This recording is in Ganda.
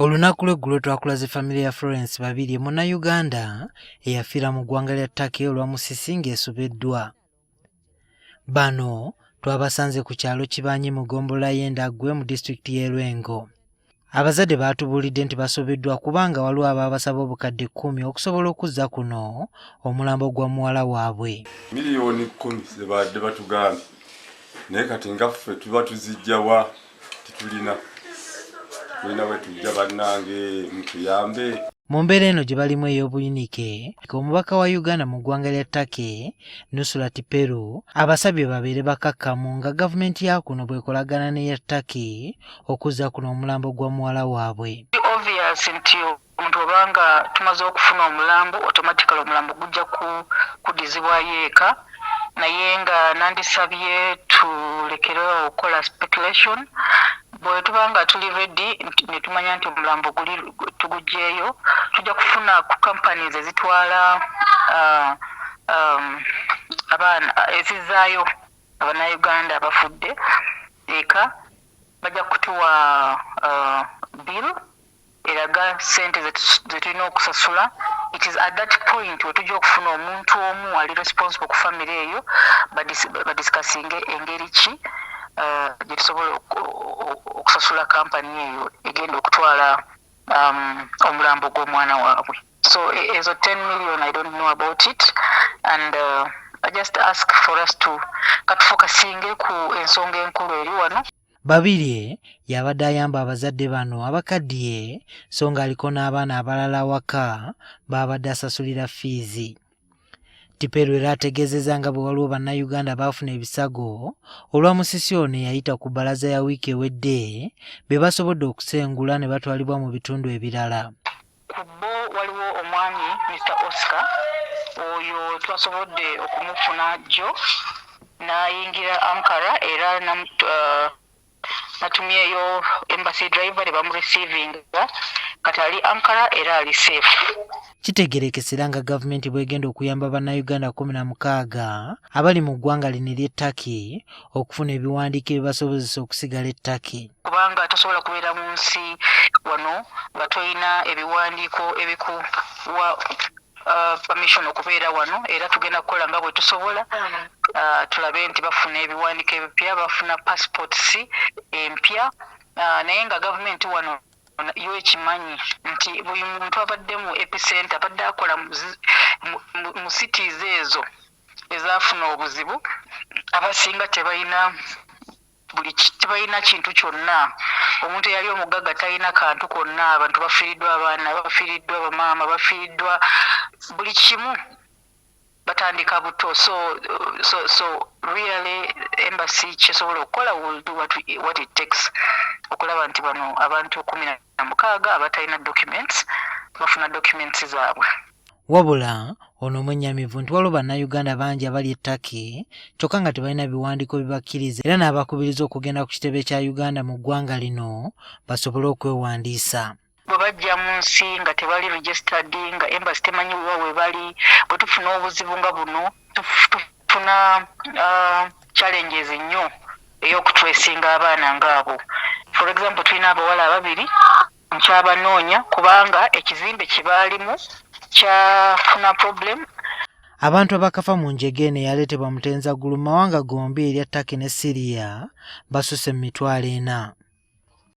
Olunaku lw'eggulo twakulaze Famire ya Florence Babirye munnayuganda eyafiira mu ggwanga lya Turkey olwa Musisi ng'esobeddwa. Bano twabasanze ku kyalo Kibanye mu ggombolola y'Endagwe mu disitulikiti y'e Lwengo. Abazadde baatubuulidde nti basobeddwa kubanga waliwo abaabasaba obukadde 10 okusobola okuzza kuno omulambo gwa muwala waabwe. Miliyoni 10 ze baadde batugambye, naye kati nga ffe tuba tuzijjawa titulina we tujja bannange mutuyambe. Mu mbeera eno gye balimu ey'obuyinike, omubaka wa Uganda mu ggwanga lya Turkey Nusra Tiperu abasabye babeere bakakkamu nga gavumenti ya kuno bw'ekolagana n'eya Turkey okuzza kuno omulambo gwa muwala waabwe. Obvious nti omuntu obanga tumaze okufuna omulambo automatically omulambo gujja kudizibwayo eka, naye nga nandisabye tulekerewo okukola speculation. Bwe tubanga tuli ready ne tumanya nti omulambo guli tugujjeeyo, tujja kufuna ku companies ezitwala abaana ezizaayo abannayuganda abafudde eka, bajja kutuwa bill eraga ssente zetulina okusasula. It is at that point we tujja okufuna omuntu omu ali responsible ku family eyo badisikasinge engeri ki gye tusobola okusasula kampani eyo egenda okutwala omulambo gw'omwana waabwe. So ezo 10 million, I don't know about it, and I just ask for us to katufokasinge ku ensonga enkulu eri wano. Babirye yabadde ayamba abazadde bano abakaddiye so nga aliko n'abaana abalala awaka baabadde asasulira fiizi. Tiperu era ategeezeza nga bwe waliwo bannayuganda baafuna ebisago olwa Musisi ono eyayita ku bbalaza ya wiiki ewedde be basobodde okusengula ne batwalibwa mu bitundu ebirala. Ku bo waliwo omwami Mr. Oscar, oyo twasobodde okumufuna jjo n'ayingira Ankara era natumyeyo embassy driver ne bamurecevinga kati ali Ankara era ali safe. Kitegerekesera nga gavumenti bw'egenda okuyamba bannayuganda 16 abali mu ggwanga lino ery'e Turkey okufuna ebiwandiiko ebibasobozesa okusigala e Turkey. Kubanga tosobola kubeera mu nsi wano nga toyina ebiwandiiko ebikuwa permission okubeera wano, era tugenda kukola nga bwe tusobola tulabe nti bafuna ebiwandiiko ebipya, bafuna passports empya, naye nga gavumenti wano yo ekimanyi nti buli muntu abadde mu epicenter abadde akola mu cities ezo ezaafuna obuzibu, abasinga tebalina kintu kyonna. Omuntu eyali omugagga talina kantu konna, abantu bafiiriddwa, abaana bafiiriddwa, bamaama bafiiriddwa, buli kimu batandika buto. So really embassy kyesobola okukola will do what it takes okulaba nti bano abantu 16 abatalina documents bafuna documents zaabwe. Wabula ono mwennyamivu nti waliwo bannayuganda bangi abali e Turkey kyokka nga tebalina biwandiiko bibakkiriza era n'abakubiriza okugenda ku kitebe kya Uganda mu ggwanga lino basobole okwewandiisa. Bwe bajja mu nsi nga tebali registered, nga embassy temanyi we bali, bwe tufuna obuzibu nga buno tufuna challenges nnyo ey'okutwesinga abaana ng'abo. For example, tulina abawala 2 nkyabanoonya kubanga ekizimbe kye baalimu kyafuna problem. Abantu abakafa mu njege eno eyaleetebwa Mutenzaggulu mu mawanga gombi erya Turkey ne Syria basusse mu 40,000.